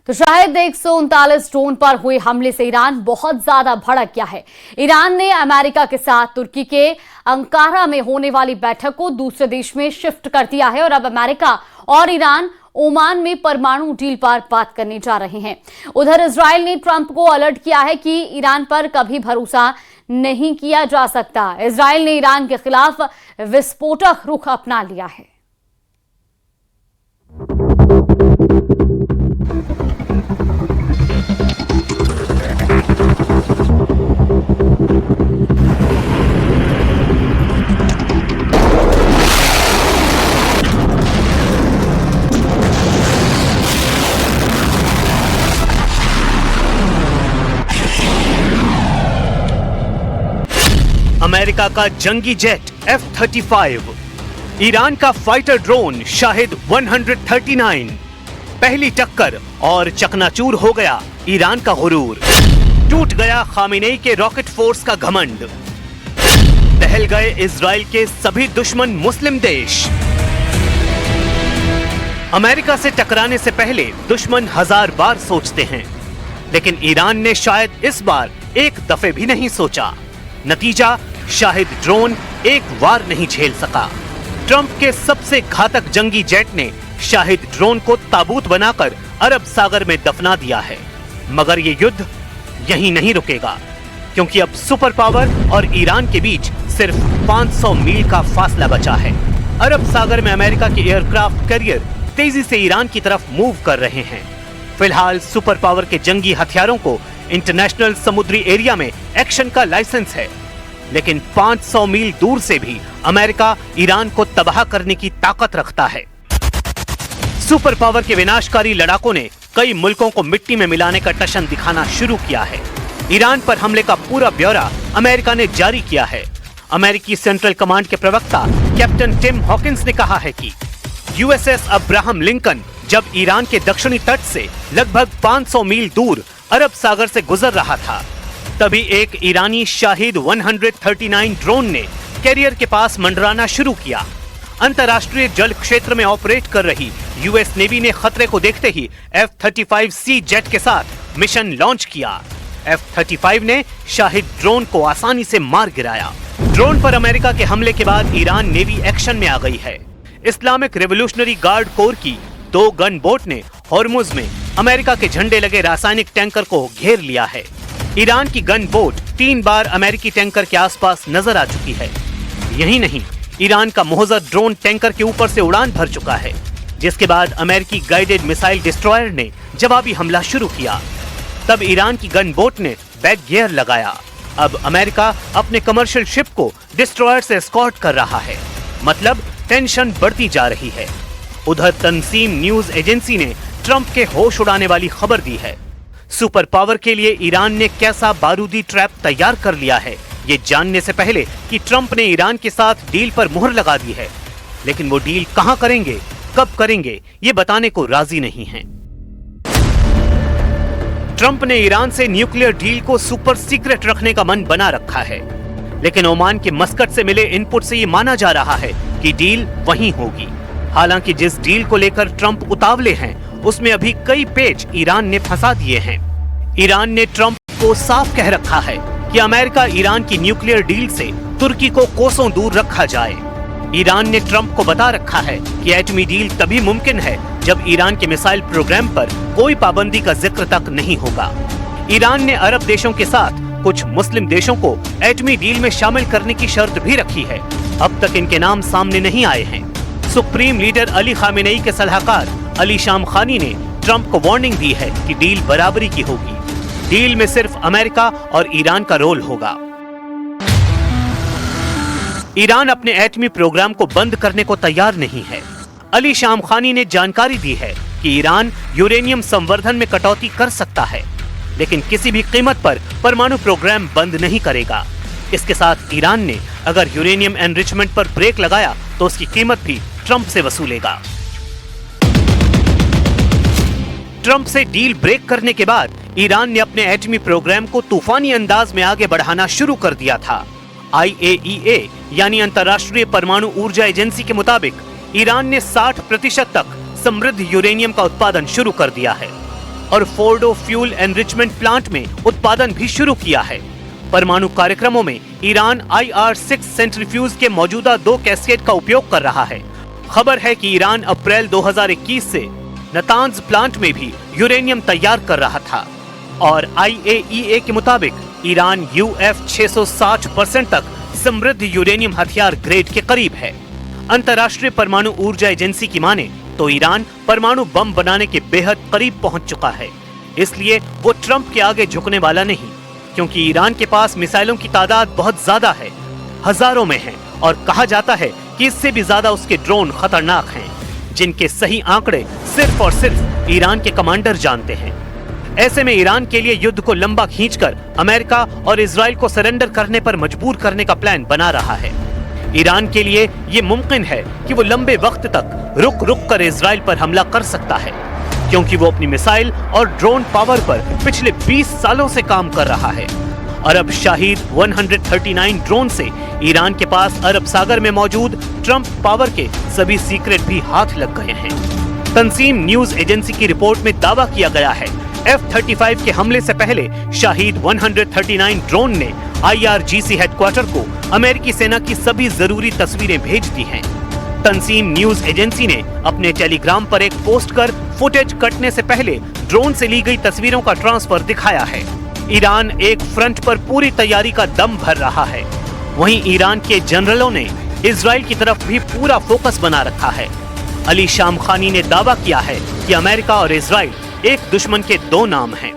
तो शायद 139 ड्रोन पर हुए हमले से ईरान बहुत ज्यादा भड़क गया है। ईरान ने अमेरिका के साथ तुर्की के अंकारा में होने वाली बैठक को दूसरे देश में शिफ्ट कर दिया है और अब अमेरिका और ईरान ओमान में परमाणु डील पर बात करने जा रहे हैं। उधर इजराइल ने ट्रंप को अलर्ट किया है कि ईरान पर कभी भरोसा नहीं किया जा सकता। इजराइल ने ईरान के खिलाफ विस्फोटक रुख अपना लिया है। अमेरिका का जंगी जेट F-35, ईरान का फाइटर ड्रोन शाहिद 139, पहली टक्कर और चकनाचूर हो गया ईरान का गुरूर, टूट गया खामेनेई के रॉकेट फोर्स का घमंड, दहल गए इजराइल के सभी दुश्मन मुस्लिम देश। अमेरिका से टकराने से पहले दुश्मन 1000 बार सोचते हैं, लेकिन ईरान ने शायद इस बार एक दफे भी नहीं सोचा। नतीजा, शाहिद ड्रोन एक वार नहीं झेल सका। ट्रंप के सबसे घातक जंगी जेट ने शाहिद ड्रोन को ताबूत बनाकर अरब सागर में दफना दिया है। मगर ये युद्ध यहीं नहीं रुकेगा, क्योंकि अब सुपर पावर और ईरान के बीच सिर्फ 500 मील का फासला बचा है। अरब सागर में अमेरिका के एयरक्राफ्ट कैरियर तेजी से ईरान की तरफ मूव कर रहे हैं। फिलहाल सुपर पावर के जंगी हथियारों को इंटरनेशनल समुद्री एरिया में एक्शन का लाइसेंस है, लेकिन 500 मील दूर से भी अमेरिका ईरान को तबाह करने की ताकत रखता है। सुपर पावर के विनाशकारी लड़ाकों ने कई मुल्कों को मिट्टी में मिलाने का टशन दिखाना शुरू किया है। ईरान पर हमले का पूरा ब्यौरा अमेरिका ने जारी किया है। अमेरिकी सेंट्रल कमांड के प्रवक्ता कैप्टन टिम हॉकिंस ने कहा है कि यूएसएस अब्राहम लिंकन जब ईरान के दक्षिणी तट से लगभग 500 मील दूर अरब सागर से गुजर रहा था, तभी एक ईरानी शाहिद 139 ड्रोन ने कैरियर के पास मंडराना शुरू किया। अंतर्राष्ट्रीय जल क्षेत्र में ऑपरेट कर रही यूएस नेवी ने खतरे को देखते ही F-35C जेट के साथ मिशन लॉन्च किया। F-35 ने शाहिद ड्रोन को आसानी से मार गिराया। ड्रोन पर अमेरिका के हमले के बाद ईरान नेवी एक्शन में आ गई है। इस्लामिक रेवोल्यूशनरी गार्ड कोर की 2 गन बोट ने हॉर्मुज में अमेरिका के झंडे लगे रासायनिक टैंकर को घेर लिया है। ईरान की गन बोट 3 बार अमेरिकी टैंकर के आसपास नजर आ चुकी है। यही नहीं, ईरान का मोहज़र ड्रोन टैंकर के ऊपर से उड़ान भर चुका है, जिसके बाद अमेरिकी गाइडेड मिसाइल डिस्ट्रॉयर ने जवाबी हमला शुरू किया। तब ईरान की गन बोट ने बैक गियर लगाया। अब अमेरिका अपने कमर्शियल शिप को डिस्ट्रॉयर से एस्कॉर्ट कर रहा है। मतलब टेंशन बढ़ती जा रही है। उधर तंसीम न्यूज एजेंसी ने ट्रंप के होश उड़ाने वाली खबर दी है। सुपर पावर के लिए ईरान ने कैसा बारूदी ट्रैप तैयार कर लिया है, ये जानने से पहले कि ट्रंप ने ईरान के साथ डील पर मुहर लगा दी है, लेकिन वो डील कहां करेंगे, कब करेंगे, ये बताने को राजी नहीं हैं। ट्रंप ने ईरान से न्यूक्लियर डील को सुपर सीक्रेट रखने का मन बना रखा है, लेकिन ओमान के मस्कट से मिले इनपुट से ये माना जा रहा है कि डील वहीं होगी। हालांकि जिस डील को लेकर ट्रंप उतावले हैं, उसमें अभी कई पेच ईरान ने फंसा दिए हैं। ईरान ने ट्रंप को साफ कह रखा है कि अमेरिका ईरान की न्यूक्लियर डील से तुर्की को कोसों दूर रखा जाए। ईरान ने ट्रंप को बता रखा है कि एटमी डील तभी मुमकिन है जब ईरान के मिसाइल प्रोग्राम पर कोई पाबंदी का जिक्र तक नहीं होगा। ईरान ने अरब देशों के साथ कुछ मुस्लिम देशों को एटमी डील में शामिल करने की शर्त भी रखी है। अब तक इनके नाम सामने नहीं आए हैं। सुप्रीम लीडर अली खामेनेई के सलाहकार अली शाम खानी ने ट्रंप को वार्निंग दी है कि डील बराबरी की होगी। डील में सिर्फ अमेरिका और ईरान का रोल होगा। ईरान अपने एटमी प्रोग्राम को बंद करने को तैयार नहीं है। अली शाम खानी ने जानकारी दी है कि ईरान यूरेनियम संवर्धन में कटौती कर सकता है, लेकिन किसी भी कीमत पर परमाणु प्रोग्राम बंद नहीं करेगा। इसके साथ ईरान ने अगर यूरेनियम एनरिचमेंट पर ब्रेक लगाया तो उसकी कीमत भी ट्रंप से वसूलेगा। ट्रंप से डील ब्रेक करने के बाद ईरान ने अपने एटमी प्रोग्राम को तूफानी अंदाज में आगे बढ़ाना शुरू कर दिया था। IAEA यानी अंतर्राष्ट्रीय परमाणु ऊर्जा एजेंसी के मुताबिक ईरान ने 60% तक समृद्ध यूरेनियम का उत्पादन शुरू कर दिया है। और फोर्डो फ्यूल एनरिचमेंट प्लांट में उत्पादन भी शुरू किया है। परमाणु कार्यक्रमों में ईरान IR-6 सेंट्रीफ्यूज के मौजूदा 2 कैस्केड का उपयोग कर रहा है। खबर है कि ईरान अप्रैल 2021 से नातांज प्लांट में भी यूरेनियम तैयार कर रहा था और IAEA के मुताबिक ईरान UF-660% तक समृद्ध यूरेनियम हथियार ग्रेड के करीब है। अंतर्राष्ट्रीय परमाणु ऊर्जा एजेंसी की माने तो ईरान परमाणु बम बनाने के बेहद करीब पहुंच चुका है। इसलिए वो ट्रंप के आगे झुकने वाला नहीं, क्योंकि ईरान के पास मिसाइलों की तादाद बहुत ज्यादा है, हजारों में है और कहा जाता है कि इससे भी ज्यादा उसके ड्रोन खतरनाक हैं, जिनके सही आंकड़े सिर्फ और सिर्फ ईरान के कमांडर जानते हैं। ऐसे में ईरान के लिए युद्ध को लंबा खींचकर अमेरिका और इजराइल को सरेंडर करने पर मजबूर करने का प्लान बना रहा है। ईरान के लिए ये मुमकिन है कि वो लंबे वक्त तक रुक रुक कर इजराइल पर हमला कर सकता है, क्योंकि वो अपनी मिसाइल और ड्रोन पावर पर पिछले 20 सालों से काम कर रहा है। और अब शाहिद 139 ड्रोन से ईरान के पास अरब सागर में मौजूद ट्रंप पावर के सभी सीक्रेट भी हाथ लग गए हैं। तंसीम न्यूज एजेंसी की रिपोर्ट में दावा किया गया है F-35 के हमले से पहले शाहिद 139 ड्रोन ने IRGC हेडक्वार्टर को अमेरिकी सेना की सभी जरूरी तस्वीरें भेज दी हैं। तंसीम न्यूज एजेंसी ने अपने टेलीग्राम पर एक पोस्ट कर फुटेज कटने से पहले ड्रोन से ली गई तस्वीरों का ट्रांसफर दिखाया है। ईरान एक फ्रंट पर पूरी तैयारी का दम भर रहा है, वहीं ईरान के जनरलों ने इजराइल की तरफ भी पूरा फोकस बना रखा है। अली शामखानी ने दावा किया है कि अमेरिका और इजराइल एक दुश्मन के 2 नाम हैं।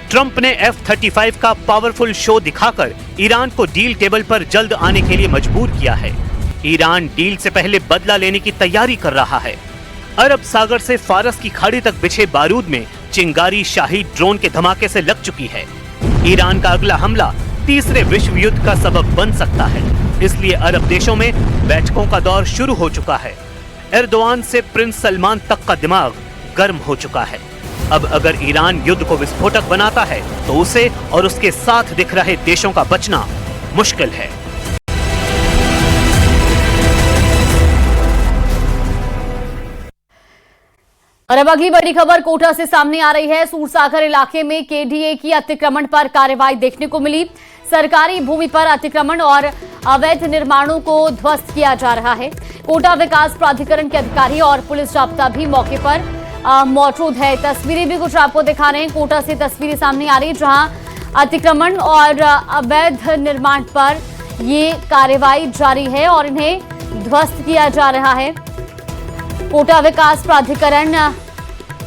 ट्रंप ने F-35 का पावरफुल शो दिखाकर ईरान को डील टेबल पर जल्द आने के लिए मजबूर किया है। ईरान डील से पहले बदला लेने की तैयारी कर रहा है। अरब सागर से फारस की खाड़ी तक बिछे बारूद में चिंगारी शाहिद ड्रोन के धमाके से लग चुकी है। ईरान का अगला हमला तीसरे विश्व युद्ध का सबब बन सकता है, इसलिए अरब देशों में बैठकों का दौर शुरू हो चुका है। एर्दोआन से प्रिंस सलमान तक का दिमाग गर्म हो चुका है। अब अगर ईरान युद्ध को विस्फोटक बनाता है तो उसे और उसके साथ दिख रहे देशों का बचना मुश्किल है। और अब अगली बड़ी खबर कोटा से सामने आ रही है। सूरसागर इलाके में KDA की अतिक्रमण पर कार्रवाई देखने को मिली। सरकारी भूमि पर अतिक्रमण और अवैध निर्माणों को ध्वस्त किया जा रहा है। कोटा विकास प्राधिकरण के अधिकारी और पुलिस जाब्ता भी मौके पर मौजूद है। तस्वीरें भी कुछ आपको दिखा रहे हैं। कोटा से तस्वीरें सामने आ रही है, जहां अतिक्रमण और अवैध निर्माण पर ये कार्रवाई जारी है और इन्हें ध्वस्त किया जा रहा है। कोटा विकास प्राधिकरण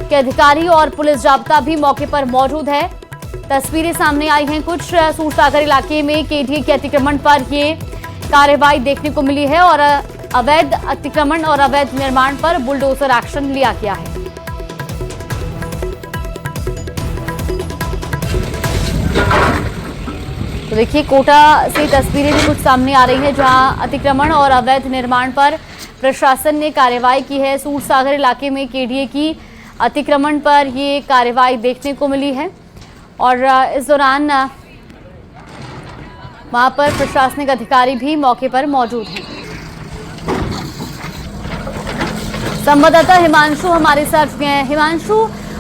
के अधिकारी और पुलिस जाब्ता भी मौके पर मौजूद है। तस्वीरें सामने आई हैं कुछ। सूरसागर इलाके में KDA के अतिक्रमण पर ये कार्रवाई देखने को मिली है और अवैध अतिक्रमण और अवैध निर्माण पर बुलडोजर एक्शन लिया गया है। तो देखिए, कोटा से तस्वीरें भी कुछ सामने आ रही है, जहां अतिक्रमण और अवैध निर्माण पर प्रशासन ने कार्रवाई की है। सूरसागर इलाके में KDA की अतिक्रमण पर ये कार्रवाई देखने को मिली है और इस दौरान वहां पर प्रशासनिक अधिकारी भी मौके पर मौजूद हैं। संवाददाता हिमांशु हमारे साथ जुड़े हैं। हिमांशु,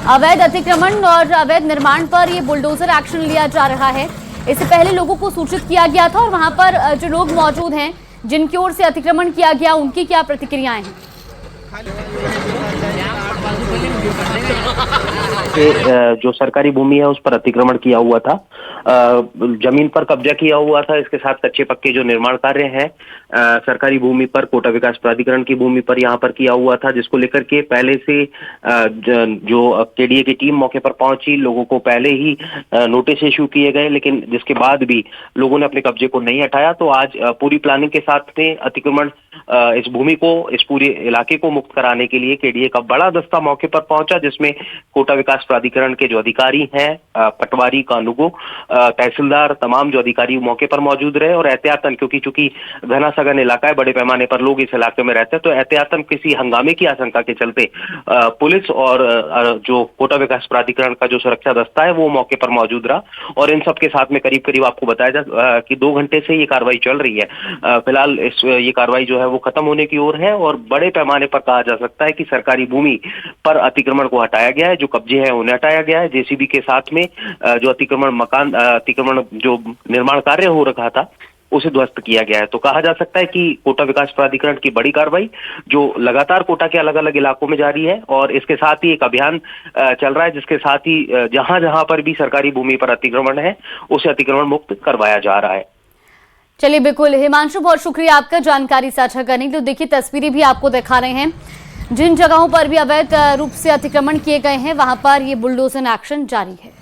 अवैध अतिक्रमण और अवैध निर्माण पर ये बुलडोजर एक्शन लिया जा रहा है। इससे पहले लोगों को सूचित किया गया था और वहां पर जो लोग मौजूद हैं जिनकी ओर से अतिक्रमण किया गया, उनकी क्या प्रतिक्रियाएं हैं? जो सरकारी भूमि है उस पर अतिक्रमण किया हुआ था, जमीन पर कब्जा किया हुआ था। इसके साथ कच्चे पक्के जो निर्माण कार्य हैं सरकारी भूमि पर, कोटा विकास प्राधिकरण की भूमि पर यहाँ पर किया हुआ था, जिसको लेकर के पहले से जो KDA की टीम मौके पर पहुंची, लोगों को पहले ही नोटिस इशू किए गए, लेकिन जिसके बाद भी लोगों ने अपने कब्जे को नहीं हटाया। तो आज पूरी प्लानिंग के साथ में अतिक्रमण इस भूमि को, इस पूरे इलाके को मुक्त कराने के लिए KDA का बड़ा दस्ता मौके पर पहुंचा, जिसमें कोटा विकास विकास प्राधिकरण के जो अधिकारी हैं, पटवारी, कानूगो, तहसीलदार, तमाम जो अधिकारी मौके पर मौजूद रहे और एहतियातन, क्योंकि चूंकि घना सघन इलाका है, बड़े पैमाने पर लोग इस इलाके में रहते हैं, तो एहतियातन किसी हंगामे की आशंका के चलते पुलिस और जो कोटा विकास प्राधिकरण का जो सुरक्षा दस्ता है वो मौके पर मौजूद रहा और इन सब के साथ में करीब करीब आपको बताया जा कि 2 घंटे से ये कार्रवाई चल रही है। फिलहाल ये कार्रवाई जो है वो खत्म होने की ओर है और बड़े पैमाने पर कहा जा सकता है कि सरकारी भूमि पर अतिक्रमण को हटाया गया है, जो कब्जे हैं उन्हें हटाया गया है। जेसीबी के साथ में जो अतिक्रमण जो निर्माण कार्य हो रखा था उसे ध्वस्त किया गया है। तो कहा जा सकता है कि कोटा विकास प्राधिकरण की बड़ी कार्रवाई जो लगातार कोटा के अलग अलग इलाकों में जारी है और इसके साथ ही एक अभियान चल रहा है जिसके साथ ही जहां जहां पर भी सरकारी भूमि पर अतिक्रमण है उसे अतिक्रमण मुक्त करवाया जा रहा है। चलिए, बिल्कुल हिमांशु, बहुत शुक्रिया आपका जानकारी साझा करने के लिए। तो देखिए, तस्वीरें भी आपको दिखा रहे हैं, जिन जगहों पर भी अवैध रूप से अतिक्रमण किए गए हैं वहां पर ये बुलडोजर एक्शन जारी है।